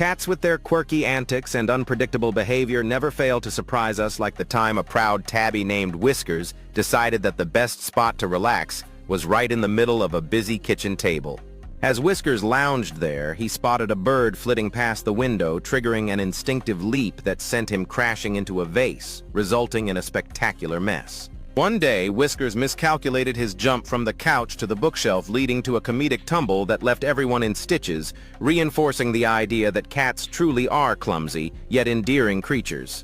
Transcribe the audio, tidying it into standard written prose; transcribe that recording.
Cats with their quirky antics and unpredictable behavior never fail to surprise us, like the time a proud tabby named Whiskers decided that the best spot to relax was right in the middle of a busy kitchen table. As Whiskers lounged there, he spotted a bird flitting past the window, triggering an instinctive leap that sent him crashing into a vase, resulting in a spectacular mess. One day, Whiskers miscalculated his jump from the couch to the bookshelf, leading to a comedic tumble that left everyone in stitches, reinforcing the idea that cats truly are clumsy, yet endearing creatures.